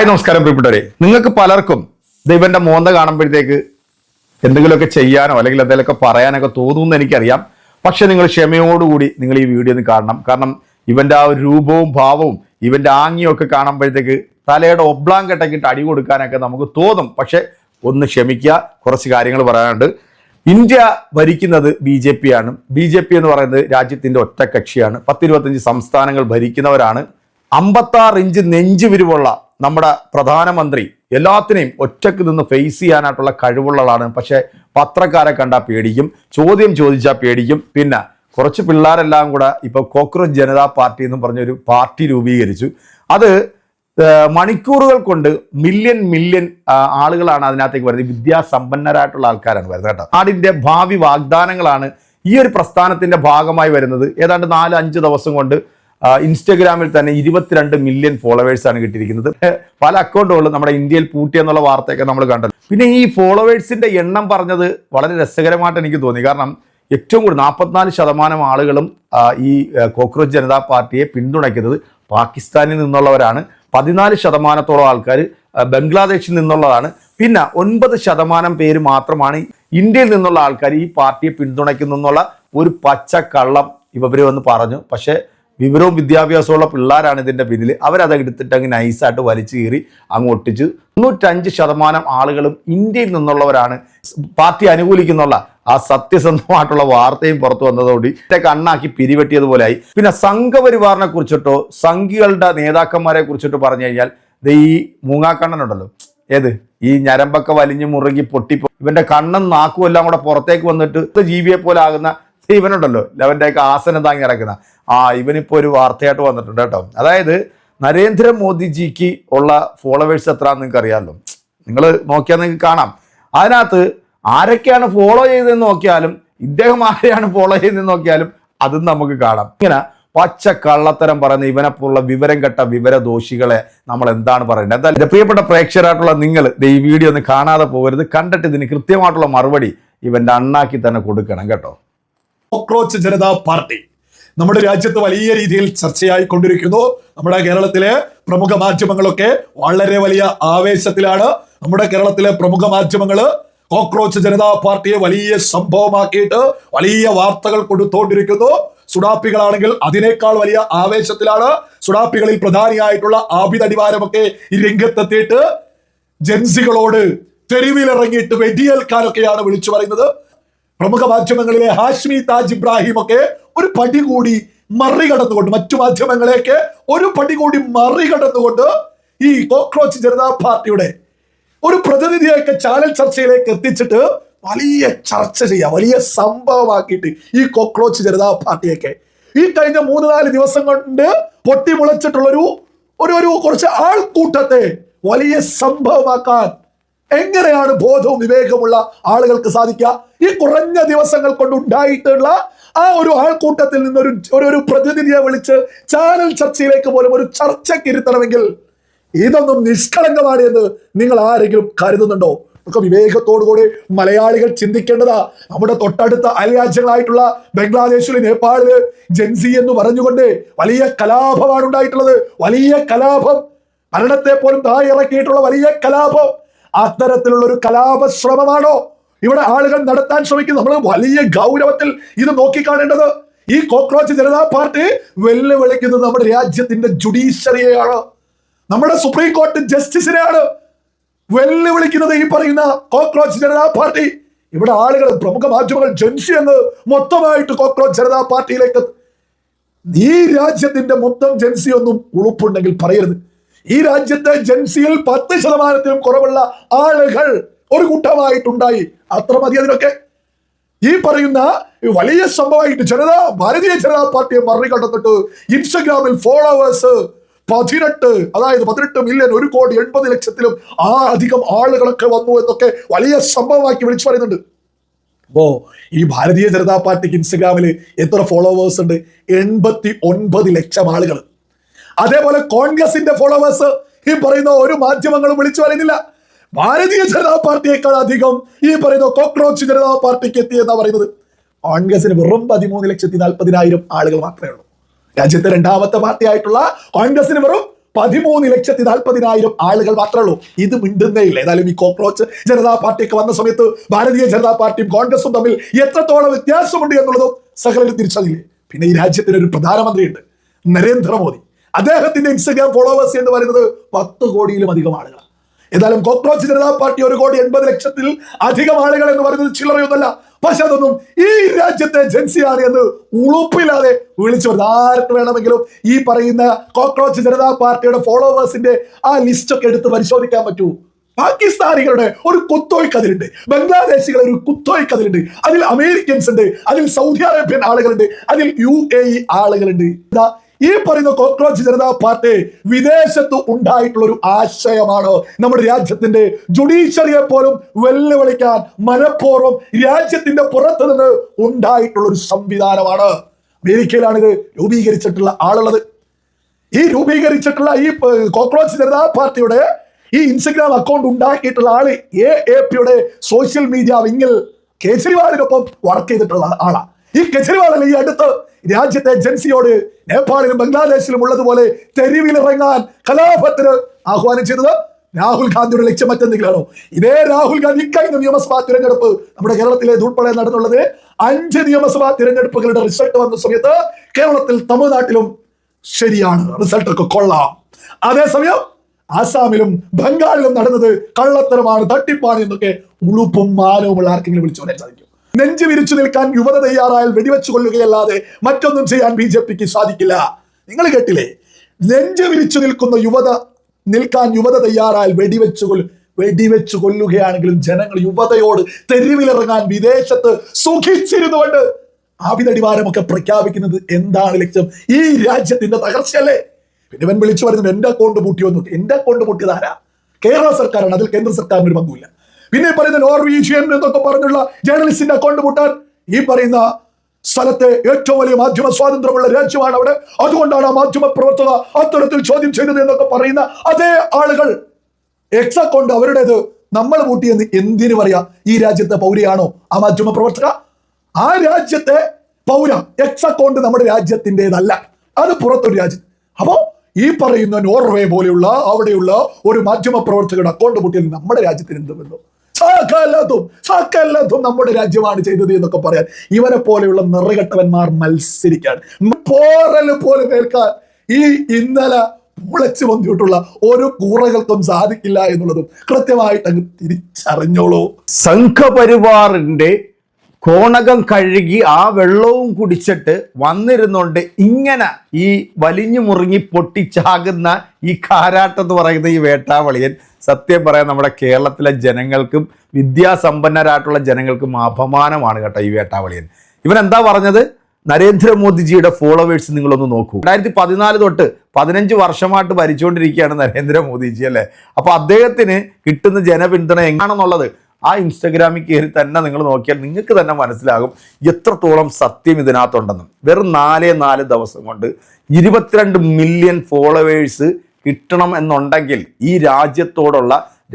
Hi നമസ്കാരം പ്രിയപ്പെട്ടവരെ. നിങ്ങൾക്ക് പലർക്കും ദൈവന്റെ മോന്ത കാണുമ്പോഴത്തേക്ക് എന്തെങ്കിലുമൊക്കെ ചെയ്യാനോ അല്ലെങ്കിൽ എന്തെങ്കിലുമൊക്കെ പറയാനൊക്കെ തോന്നുമെന്ന് എനിക്കറിയാം. പക്ഷെ നിങ്ങൾ ക്ഷമയോടുകൂടി നിങ്ങൾ ഈ വീഡിയോ ഒന്ന് കാണണം. കാരണം ഇവന്റെ ആ ഒരു രൂപവും ഭാവവും ഇവന്റെ ആംഗ്യവും ഒക്കെ കാണുമ്പോഴത്തേക്ക് തലയുടെ ഒബ്ലാം കെട്ടക്കിട്ട് അടി കൊടുക്കാനൊക്കെ നമുക്ക് തോന്നും. പക്ഷെ ഒന്ന് ക്ഷമിക്കുക, കുറച്ച് കാര്യങ്ങൾ പറയാനുണ്ട്. ഇന്ത്യ ഭരിക്കുന്നത് BJP ആണ്. BJP എന്ന് പറയുന്നത് രാജ്യത്തിന്റെ ഒറ്റ കക്ഷിയാണ്. 10-25 സംസ്ഥാനങ്ങൾ ഭരിക്കുന്നവരാണ്. 56 ഇഞ്ച് നെഞ്ചുവിരിവുള്ള നമ്മുടെ പ്രധാനമന്ത്രി എല്ലാത്തിനെയും ഒറ്റക്ക് നിന്ന് ഫേസ് ചെയ്യാനായിട്ടുള്ള കഴിവുള്ളതാണ്. പക്ഷെ പത്രക്കാരെ കണ്ടാൽ പേടിക്കും, ചോദ്യം ചോദിച്ചാൽ പേടിക്കും. പിന്നെ കുറച്ച് പിള്ളേരെല്ലാം കൂടെ ഇപ്പൊ കോക്രോച്ച് ജനതാ പാർട്ടി എന്നും പറഞ്ഞൊരു പാർട്ടി രൂപീകരിച്ചു. അത് മണിക്കൂറുകൾ കൊണ്ട് മില്യൺ ആളുകളാണ് അതിനകത്തേക്ക് വരുന്നത്. വിദ്യാസമ്പന്നരായിട്ടുള്ള ആൾക്കാരാണ് വരുന്നത് കേട്ടോ. നാടിന്റെ ഭാവി വാഗ്ദാനങ്ങളാണ് ഈ ഒരു പ്രസ്ഥാനത്തിന്റെ ഭാഗമായി വരുന്നത്. ഏതാണ്ട് 4-5 ദിവസം കൊണ്ട് ഇൻസ്റ്റഗ്രാമിൽ തന്നെ 22 മില്യൺ ഫോളോവേഴ്സാണ് കിട്ടിയിരിക്കുന്നത്. പല അക്കൗണ്ടുകളും നമ്മുടെ ഇന്ത്യയിൽ പൂട്ടിയെന്നുള്ള വാർത്തയൊക്കെ നമ്മൾ കണ്ടല്ലോ. പിന്നെ ഈ ഫോളോവേഴ്സിന്റെ എണ്ണം പറഞ്ഞത് വളരെ രസകരമായിട്ട് എനിക്ക് തോന്നി. കാരണം ഏറ്റവും കൂടുതൽ 44% ആളുകളും ഈ കോക്രോച്ച് ജനതാ പാർട്ടിയെ പിന്തുണയ്ക്കുന്നത് പാകിസ്ഥാനിൽ നിന്നുള്ളവരാണ്. 14% ആൾക്കാർ ബംഗ്ലാദേശിൽ നിന്നുള്ളതാണ്. പിന്നെ 9% പേര് മാത്രമാണ് ഇന്ത്യയിൽ നിന്നുള്ള ആൾക്കാർ ഈ പാർട്ടിയെ പിന്തുണയ്ക്കുന്നു എന്നുള്ള ഒരു പച്ചക്കള്ളം ഇവര് വന്ന് പറഞ്ഞു. പക്ഷേ വിവരവും വിദ്യാഭ്യാസമുള്ള പിള്ളേരാണ് ഇതിൻ്റെ പിന്നിൽ. അവരത് എടുത്തിട്ട് അങ്ങ് നൈസായിട്ട് വലിച്ചു കീറി അങ്ങ് ഒട്ടിച്ച് 95% ആളുകളും ഇന്ത്യയിൽ നിന്നുള്ളവരാണ് പാർട്ടി അനുകൂലിക്കുന്നുള്ള ആ സത്യസന്ധമായിട്ടുള്ള വാർത്തയും പുറത്തു വന്നതോടെ കണ്ണാക്കി പിരിവെട്ടിയതുപോലെയായി. പിന്നെ സംഘപരിവാറിനെ കുറിച്ചിട്ടോ സംഘികളുടെ നേതാക്കന്മാരെ കുറിച്ചിട്ടോ പറഞ്ഞു കഴിഞ്ഞാൽ ഈ മൂങ്ങാക്കണ്ണനുണ്ടല്ലോ, ഏത് ഈ ഞരമ്പൊക്കെ വലിഞ്ഞു മുറുകി പൊട്ടിപ്പോ ഇവന്റെ കണ്ണും നാക്കും എല്ലാം കൂടെ പുറത്തേക്ക് വന്നിട്ട് ജീവിയെ പോലെ ആകുന്ന ഇവനുണ്ടല്ലോ, അവൻ്റെയൊക്കെ ആസനം താങ്ങി കിടക്കുന്ന ഇവനിപ്പോൾ ഒരു വാർത്തയായിട്ട് വന്നിട്ടുണ്ട് കേട്ടോ. അതായത് നരേന്ദ്രമോദിജിക്ക് ഉള്ള ഫോളോവേഴ്സ് എത്രയാണെന്ന് നിങ്ങൾക്ക് അറിയാമല്ലോ. നിങ്ങൾ നോക്കിയാൽ നിങ്ങൾക്ക് കാണാം. അതിനകത്ത് ആരൊക്കെയാണ് ഫോളോ ചെയ്തതെന്ന് നോക്കിയാലും ഇദ്ദേഹം ആരെയാണ് ഫോളോ ചെയ്തതെന്ന് നോക്കിയാലും അതും നമുക്ക് കാണാം. ഇങ്ങനെ പച്ച കള്ളത്തരം പറയുന്ന ഇവനെപ്പോലുള്ള വിവരം കെട്ട വിവരദോഷികളെ നമ്മൾ എന്താണ് പറയുന്നത്? എന്തായാലും പ്രിയപ്പെട്ട പ്രേക്ഷകരായിട്ടുള്ള നിങ്ങൾ ഈ വീഡിയോ ഒന്ന് കാണാതെ പോകരുത്. കണ്ടിട്ട് ഇതിന് കൃത്യമായിട്ടുള്ള മറുപടി ഇവന്റെ അണ്ണാക്കി തന്നെ കൊടുക്കണം കേട്ടോ. കോക്രോച്ച് ജനതാ പാർട്ടി നമ്മുടെ രാജ്യത്ത് വലിയ രീതിയിൽ ചർച്ചയായി കൊണ്ടിരിക്കുന്നു. നമ്മുടെ കേരളത്തിലെ പ്രമുഖ മാധ്യമങ്ങളൊക്കെ വളരെ വലിയ ആവേശത്തിലാണ്. നമ്മുടെ കേരളത്തിലെ പ്രമുഖ മാധ്യമങ്ങള് കോക്രോച്ച് ജനതാ പാർട്ടിയെ വലിയ സംഭവമാക്കിയിട്ട് വലിയ വാർത്തകൾ കൊടുത്തുകൊണ്ടിരിക്കുന്നു. സുഡാപ്പികളാണെങ്കിൽ അതിനേക്കാൾ വലിയ ആവേശത്തിലാണ്. സുഡാപ്പികളിൽ പ്രധാനിയായിട്ടുള്ള ആബിദ് അടിവാരമൊക്കെ ഈ രംഗത്തെത്തിയിട്ട് ജൻസികളോട് തെരുവിലിറങ്ങിയിട്ട് വെടിയേൽക്കാനൊക്കെയാണ് വിളിച്ചു പറയുന്നത്. പ്രമുഖ മാധ്യമങ്ങളിലെ ഹാഷ്മി താജ് ഇബ്രാഹിം ഒക്കെ ഒരു പടി കൂടി മറികടന്നുകൊണ്ട്, മറ്റു മാധ്യമങ്ങളെയൊക്കെ ഒരു പടി കൂടി മറികടന്നുകൊണ്ട് ഈ കോക്രോച്ച് ജനതാ പാർട്ടിയുടെ ഒരു പ്രതിനിധിയൊക്കെ ചാനൽ ചർച്ചയിലേക്ക് എത്തിച്ചിട്ട് വലിയ ചർച്ച ചെയ്യാം, വലിയ സംഭവമാക്കിയിട്ട് ഈ കോക്രോച്ച് ജനതാ പാർട്ടിയൊക്കെ ഈ കഴിഞ്ഞ 3-4 ദിവസം കൊണ്ട് പൊട്ടിമുളച്ചിട്ടുള്ളൊരു ഒരു കുറച്ച് ആൾക്കൂട്ടത്തെ വലിയ സംഭവമാക്കാൻ എങ്ങനെയാണ് ബോധവും വിവേകമുള്ള ആളുകൾക്ക് സാധിക്കുക? ഈ കുറഞ്ഞ ദിവസങ്ങൾ കൊണ്ട് ഉണ്ടായിട്ടുള്ള ആ ഒരു ആൾക്കൂട്ടത്തിൽ നിന്നൊരു ഒരു പ്രതിനിധിയെ വിളിച്ച് ചാനൽ ചർച്ചയിലേക്ക് പോലും ഒരു ചർച്ചയ്ക്ക് ഇരുത്തണമെങ്കിൽ ഇതൊന്നും നിഷ്കളങ്കമാണ് എന്ന് നിങ്ങൾ ആരെങ്കിലും കരുതുന്നുണ്ടോ? ഒക്കെ വിവേകത്തോടുകൂടി മലയാളികൾ ചിന്തിക്കേണ്ടതാ. നമ്മുടെ തൊട്ടടുത്ത അയൽരാജ്യങ്ങളായിട്ടുള്ള ബംഗ്ലാദേശില്, നേപ്പാളില് ജൻസി എന്ന് പറഞ്ഞുകൊണ്ട് വലിയ കലാപമാണ് ഉണ്ടായിട്ടുള്ളത്. വലിയ കലാപം, മരണത്തെ പോലും താഴെ ഇറക്കിയിട്ടുള്ള വലിയ കലാപം. അത്തരത്തിലുള്ള ഒരു കലാപശ്രമമാണോ ഇവിടെ ആളുകൾ നടത്താൻ ശ്രമിക്കുന്നത്? നമ്മൾ വലിയ ഗൗരവത്തിൽ ഇത് നോക്കിക്കാണേണ്ടത്. ഈ കോക്രോച്ച് ജനതാ പാർട്ടി വെല്ലുവിളിക്കുന്നത് നമ്മുടെ രാജ്യത്തിന്റെ ജുഡീഷ്യറിയെയാണ്, നമ്മുടെ സുപ്രീം കോടതി ജസ്റ്റിസിനെയാണ് വെല്ലുവിളിക്കുന്നത് ഈ പറയുന്ന കോക്രോച്ച് ജനതാ പാർട്ടി. ഇവിടെ ആളുകൾ, പ്രമുഖ മാധ്യമങ്ങൾ ജൻസി എന്ന് മൊത്തമായിട്ട് കോക്രോച്ച് ജനതാ പാർട്ടിയിലേക്ക്, ഈ രാജ്യത്തിന്റെ മൊത്തം ജൻസി ഒന്നും ഉളുപ്പുണ്ടെങ്കിൽ പറയരുത്. ഈ രാജ്യത്തെ ജൻസിയിൽ 10%-ലും കുറവുള്ള ആളുകൾ ഒരു കൂട്ടമായിട്ടുണ്ടായി. അത്ര മതി അതിനൊക്കെ. ഈ പറയുന്ന വലിയ സംഭവമായിട്ട് ഭാരതീയ ജനതാ പാർട്ടിയെ മറികടന്നിട്ട് ഇൻസ്റ്റഗ്രാമിൽ ഫോളോവേഴ്സ് 18 മില്യൺ, 1,80,00,000-ലും അധികം ആളുകളൊക്കെ വന്നു എന്നൊക്കെ വലിയ സംഭവമാക്കി വിളിച്ചു പറയുന്നുണ്ട്. അപ്പോ ഈ ഭാരതീയ ജനതാ പാർട്ടിക്ക് ഇൻസ്റ്റഗ്രാമിൽ എത്ര ഫോളോവേഴ്സ് ഉണ്ട്? 89 ലക്ഷം ആളുകൾ. അതേപോലെ കോൺഗ്രസിന്റെ ഫോളോവേഴ്സ് ഈ പറയുന്ന ഒരു മാധ്യമങ്ങളും വിളിച്ചു പറയുന്നില്ല. ഭാരതീയ ജനതാ പാർട്ടിയേക്കാൾ അധികം ഈ പറയുന്ന കോക്രോച്ച് ജനതാ പാർട്ടിക്ക് എത്തി എന്നാ പറയുന്നത്. കോൺഗ്രസിന് വെറും 13,40,000 ആളുകൾ മാത്രമേ ഉള്ളൂ. രാജ്യത്തെ രണ്ടാമത്തെ പാർട്ടി ആയിട്ടുള്ള കോൺഗ്രസിന് വെറും 13,40,000 ആളുകൾ മാത്രമേ ഉള്ളൂ. ഇത് മിണ്ടുന്നേ ഇല്ല. ഏതായാലും ഈ കോക്രോച്ച് ജനതാ പാർട്ടിയൊക്കെ വന്ന സമയത്ത് ഭാരതീയ ജനതാ പാർട്ടിയും കോൺഗ്രസും തമ്മിൽ എത്രത്തോളം വ്യത്യാസമുണ്ട് എന്നുള്ളതും സകലരും തിരിച്ചറിയില്ലേ. പിന്നെ ഈ രാജ്യത്തിന് ഒരു പ്രധാനമന്ത്രിയുണ്ട്, നരേന്ദ്രമോദി. അദ്ദേഹത്തിന്റെ ഇൻസ്റ്റഗ്രാം ഫോളോവേഴ്സ് എന്ന് പറയുന്നത് 10 കോടിയിലും അധികം ആളുകളാണ്. ഏതായാലും കോക്രോച്ച് ജനതാ പാർട്ടി 1,80,00,000 അധികം ആളുകൾ എന്ന് പറയുന്നത് ചില്ലറയൊന്നുമല്ല. പക്ഷെ അതൊന്നും ഈ രാജ്യത്തെ ജൻസിയാണ് എന്ന് ഉളുപ്പില്ലാതെ വിളിച്ചു വരുന്നത്. ആർക്ക് വേണമെങ്കിലും ഈ പറയുന്ന കോക്രോച്ച് ജനതാ പാർട്ടിയുടെ ഫോളോവേഴ്സിന്റെ ആ ലിസ്റ്റ് ഒക്കെ എടുത്ത് പരിശോധിക്കാൻ പറ്റൂ. പാകിസ്ഥാനികളുടെ ഒരു കുത്തോയ്ക്കതിലുണ്ട്, ബംഗ്ലാദേശികളുടെ ഒരു കുത്തോയ്ക്കതിലുണ്ട്, അതിൽ അമേരിക്കൻസ് ഉണ്ട്, അതിൽ സൗദി അറേബ്യൻ ആളുകളുണ്ട്, അതിൽ UAE ആളുകളുണ്ട്. ഈ പറയുന്ന കോക്രോച്ച് ജനതാ പാർട്ടി വിദേശത്ത് ഉണ്ടായിട്ടുള്ള ഒരു ആശയമാണ്. നമ്മുടെ രാജ്യത്തിന്റെ ജുഡീഷ്യറിയെ പോലും വെല്ലുവിളിക്കാൻ മനഃപൂർവ്വം രാജ്യത്തിന്റെ പുറത്ത് നിന്ന് ഉണ്ടായിട്ടുള്ള ഒരു സംവിധാനമാണ്. അമേരിക്കയിലാണ് ഇത് രൂപീകരിച്ചിട്ടുള്ള ആളുള്ളത്. ഈ രൂപീകരിച്ചിട്ടുള്ള ഈ കോക്രോച്ച് ജനതാ പാർട്ടിയുടെ ഈ ഇൻസ്റ്റഗ്രാം അക്കൗണ്ട് ഉണ്ടാക്കിയിട്ടുള്ള ആള് AAPയുടെ സോഷ്യൽ മീഡിയ വിങ്ങിൽ കേജ്രിവാളിനൊപ്പം വർക്ക് ചെയ്തിട്ടുള്ള ആളാണ്. ഈ കേജ്രിവാൾ ഈ അടുത്ത് രാജ്യത്തെ ജൻസിയോട് നേപ്പാളിലും ബംഗ്ലാദേശിലും ഉള്ളതുപോലെ തെരുവിലിറങ്ങാൻ കലാപത്തിന് ആഹ്വാനം ചെയ്തത് രാഹുൽ ഗാന്ധിയുടെ ലക്ഷ്യം മറ്റെന്തെങ്കിലാണോ? ഇതേ രാഹുൽ ഗാന്ധി കഴിഞ്ഞ നിയമസഭാ തിരഞ്ഞെടുപ്പ് നമ്മുടെ കേരളത്തിലെ ഉൾപ്പെടെ നടന്നുള്ളത് 5 നിയമസഭാ തിരഞ്ഞെടുപ്പുകളുടെ റിസൾട്ട് വന്ന സമയത്ത് കേരളത്തിൽ തമിഴ്നാട്ടിലും ശരിയാണ്, റിസൾട്ടൊക്കെ കൊള്ളാം. അതേസമയം ആസാമിലും ബംഗാളിലും നടന്നത് കള്ളത്തരമാണ്, തട്ടിപ്പാണ് എന്നൊക്കെ ഉളുപ്പും മാനവുമുള്ള ആർക്കെങ്കിലും വിളിച്ചു പറയാൻ സാധിക്കും. നെഞ്ചു വിരിച്ചു നിൽക്കാൻ യുവത തയ്യാറായാൽ വെടിവെച്ചു കൊല്ലുകയല്ലാതെ മറ്റൊന്നും ചെയ്യാൻ BJPക്ക് സാധിക്കില്ല. നിങ്ങൾ കേട്ടില്ലേ? നെഞ്ചു വിരിച്ചു നിൽക്കാൻ യുവത തയ്യാറായാൽ വെടിവെച്ചു കൊല്ലുകയാണെങ്കിലും ജനങ്ങൾ യുവതയോട് തെരുവിലിറങ്ങാൻ വിദേശത്ത് സുഖിച്ചിരുന്നുകൊണ്ട് ആവിതടിവാരമൊക്കെ പ്രഖ്യാപിക്കുന്നത് എന്താണ് ലക്ഷ്യം? ഈ രാജ്യത്തിന്റെ തകർച്ചയല്ലേ? പിന്നെ ഇവൻ വിളിച്ചു പറയുന്നത് എന്റെ അക്കൗണ്ട് പൂട്ടിയോന്നു. എന്റെ അക്കൗണ്ട് പൂട്ടിയതാരാ? കേരള സർക്കാരാണ്. അതിൽ കേന്ദ്ര സർക്കാരിന് ഒരു പങ്കുമില്ല. പിന്നെ പറയുന്ന നോർവീജിയൻ എന്നൊക്കെ പറഞ്ഞുള്ള ജേർണലിസ്റ്റിന്റെ അക്കൗണ്ട് പൂട്ടാൻ ഈ പറയുന്ന സ്ഥലത്തെ ഏറ്റവും വലിയ മാധ്യമ സ്വാതന്ത്ര്യമുള്ള രാജ്യമാണ് അവിടെ, അതുകൊണ്ടാണ് ആ മാധ്യമ പ്രവർത്തക അത്തരത്തിൽ ചോദ്യം ചെയ്തത് എന്നൊക്കെ പറയുന്ന അതേ ആളുകൾ എക്സ് അക്കൗണ്ട് അവരുടേത് നമ്മൾ പൂട്ടിയെന്ന് എന്തിനു പറയാ? ഈ രാജ്യത്തെ പൗരയാണോ ആ മാധ്യമ പ്രവർത്തക? ആ രാജ്യത്തെ പൗര എക്സ് അക്കൗണ്ട് നമ്മുടെ രാജ്യത്തിൻ്റെതല്ല, അത് പുറത്തൊരു രാജ്യം. അപ്പോ ഈ പറയുന്ന നോർവേ പോലെയുള്ള അവിടെയുള്ള ഒരു മാധ്യമ പ്രവർത്തകരുടെ അക്കൗണ്ട് പൂട്ടിയാൽ നമ്മുടെ രാജ്യത്തിന് എന്ത് ബന്ധം? സകലതും നമ്മുടെ രാജ്യമാണ് ചെയ്തത് എന്നൊക്കെ പറയാൻ ഇവരെ പോലെയുള്ള നിറകെട്ടവന്മാർ മത്സരിക്കാൻ, പോറല് പോലെ കേൾക്കാൻ ഈ ഇന്നലെ മുളച്ചു വന്നിട്ടുള്ള ഒരു കൂറകൾക്കും സാധിക്കില്ല എന്നുള്ളതും കൃത്യമായിട്ട് അങ്ങ് തിരിച്ചറിഞ്ഞോളൂ. സംഘപരിവാറിന്റെ കോണകം കഴുകി ആ വെള്ളവും കുടിച്ചിട്ട് വന്നിരുന്നുകൊണ്ട് ഇങ്ങനെ ഈ വലിഞ്ഞു മുറുങ്ങി പൊട്ടിച്ചാകുന്ന ഈ കാരാട്ടെന്ന് പറയുന്ന ഈ വേട്ടാവളിയൻ സത്യം പറയാൻ നമ്മുടെ കേരളത്തിലെ ജനങ്ങൾക്കും വിദ്യാസമ്പന്നരായിട്ടുള്ള ജനങ്ങൾക്കും അപമാനമാണ് കേട്ടോ ഈ വേട്ടാവളിയൻ. ഇവൻ എന്താ പറഞ്ഞത്? നരേന്ദ്രമോദിജിയുടെ ഫോളോവേഴ്സ് നിങ്ങളൊന്ന് നോക്കൂ. 2014 തൊട്ട് 15 വർഷമായിട്ട് ഭരിച്ചുകൊണ്ടിരിക്കുകയാണ് നരേന്ദ്രമോദിജി അല്ലേ. അപ്പൊ അദ്ദേഹത്തിന് കിട്ടുന്ന ജനപിന്തുണ എങ്ങാണെന്നുള്ളത് ആ ഇൻസ്റ്റഗ്രാമിൽ കയറി തന്നെ നിങ്ങൾ നോക്കിയാൽ നിങ്ങൾക്ക് തന്നെ മനസ്സിലാകും എത്രത്തോളം സത്യം ഇതിനകത്തുണ്ടെന്നും. വെറും 4 ദിവസം കൊണ്ട് 22 മില്യൺ ഫോളോവേഴ്സ് കിട്ടണം എന്നുണ്ടെങ്കിൽ ഈ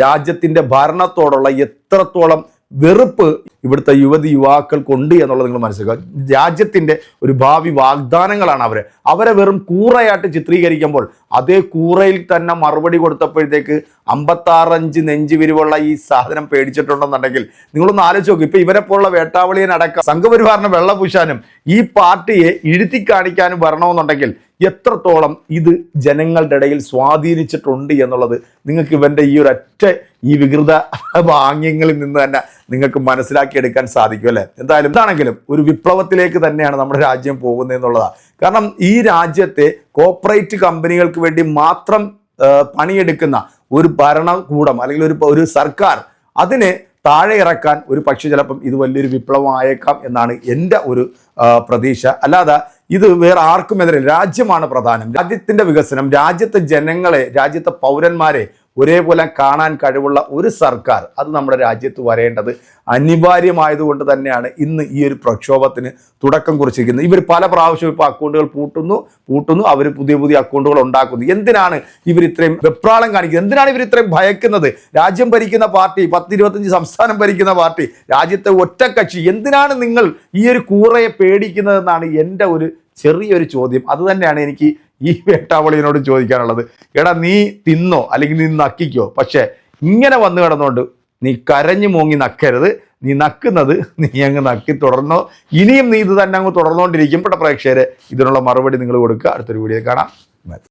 രാജ്യത്തിൻ്റെ ഭരണത്തോടുള്ള എത്രത്തോളം വെറുപ്പ് ഇവിടുത്തെ യുവാക്കൾക്കുണ്ട് എന്നുള്ളത് നിങ്ങൾ മനസ്സിലാക്കുക. രാജ്യത്തിൻ്റെ ഒരു ഭാവി വാഗ്ദാനങ്ങളാണ് അവരെ വെറും കൂറയായിട്ട് ചിത്രീകരിക്കുമ്പോൾ അതേ കൂറയിൽ തന്നെ മറുപടി കൊടുത്തപ്പോഴത്തേക്ക് 56 നെഞ്ച് വിരിവുള്ള ഈ സാധനം പേടിച്ചിട്ടുണ്ടെന്നുണ്ടെങ്കിൽ നിങ്ങളൊന്ന് ആലോചിച്ച് നോക്കും. ഇപ്പൊ ഇവരെ പോലുള്ള വേട്ടാവളിയനടക്കം സംഘപരിവാറിന് വെള്ളപൂശാനും ഈ പാർട്ടിയെ ഇഴുത്തി കാണിക്കാനും വരണമെന്നുണ്ടെങ്കിൽ എത്രത്തോളം ഇത് ജനങ്ങളുടെ ഇടയിൽ സ്വാധീനിച്ചിട്ടുണ്ട് എന്നുള്ളത് നിങ്ങൾക്ക് ഇവന്റെ ഈ വികൃത ആംഗ്യങ്ങളിൽ നിന്ന് തന്നെ നിങ്ങൾക്ക് മനസ്സിലാക്കിയെടുക്കാൻ സാധിക്കും അല്ലേ. എന്താണെങ്കിലും ഒരു വിപ്ലവത്തിലേക്ക് തന്നെയാണ് നമ്മുടെ രാജ്യം പോകുന്നത് എന്നുള്ളതാണ്. കാരണം ഈ രാജ്യത്തെ കോർപ്പറേറ്റ് കമ്പനികൾക്ക് വേണ്ടി മാത്രം പണിയെടുക്കുന്ന ഒരു ഭരണകൂടം അല്ലെങ്കിൽ ഒരു സർക്കാർ അതിനെ താഴെ ഇറക്കാൻ ഒരു പക്ഷേ ചിലപ്പം ഇത് വലിയൊരു വിപ്ലവം ആയേക്കാം എന്നാണ് എൻ്റെ ഒരു പ്രതീക്ഷ. അല്ലാതെ ഇത് വേറെ ആർക്കും എതിരെ രാജ്യമാണ് പ്രധാനം. രാജ്യത്തിൻ്റെ വികസനം, രാജ്യത്തെ ജനങ്ങളെ, രാജ്യത്തെ പൗരന്മാരെ ഒരേപോലെ കാണാൻ കഴിവുള്ള ഒരു സർക്കാർ അത് നമ്മുടെ രാജ്യത്ത് വരേണ്ടത് അനിവാര്യമായതുകൊണ്ട് തന്നെയാണ് ഇന്ന് ഈ ഒരു പ്രക്ഷോഭത്തിന് തുടക്കം കുറിച്ചിരിക്കുന്നത്. ഇവർ പല പ്രാവശ്യം ഇപ്പോൾ അക്കൗണ്ടുകൾ പൂട്ടുന്നു, അവർ പുതിയ അക്കൗണ്ടുകൾ ഉണ്ടാക്കുന്നു. എന്തിനാണ് ഇവർ ഇത്രയും വെപ്രാളം കാണിക്കുന്നത്? എന്തിനാണ് ഇവർ ഇത്രയും ഭയക്കുന്നത്? രാജ്യം ഭരിക്കുന്ന പാർട്ടി, 10-25 സംസ്ഥാനം ഭരിക്കുന്ന പാർട്ടി, രാജ്യത്തെ ഒറ്റക്കക്ഷി, എന്തിനാണ് നിങ്ങൾ ഈ ഒരു കൂറയെ പേടിക്കുന്നതെന്നാണ് എൻ്റെ ഒരു ചെറിയൊരു ചോദ്യം. അത് തന്നെയാണ് എനിക്ക് ഈ വേട്ടാവളിയനോട് ചോദിക്കാനുള്ളത്, എടാ നീ തിന്നോ അല്ലെങ്കിൽ നീ നക്കിക്കോ, പക്ഷെ ഇങ്ങനെ വന്നു കിടന്നുകൊണ്ട് നീ കരഞ്ഞു മൂങ്ങി നക്കരുത്. നീ നക്കുന്നത് നീ അങ്ങ് നക്കി തുടർന്നോ, ഇനിയും നീ ഇത് തന്നെ അങ്ങ് തുടർന്നുകൊണ്ടിരിക്കും. പ്രേക്ഷകരെ ഇതിനുള്ള മറുപടി നിങ്ങൾ കൊടുക്കുക. അടുത്തൊരു വീഡിയോ കാണാം.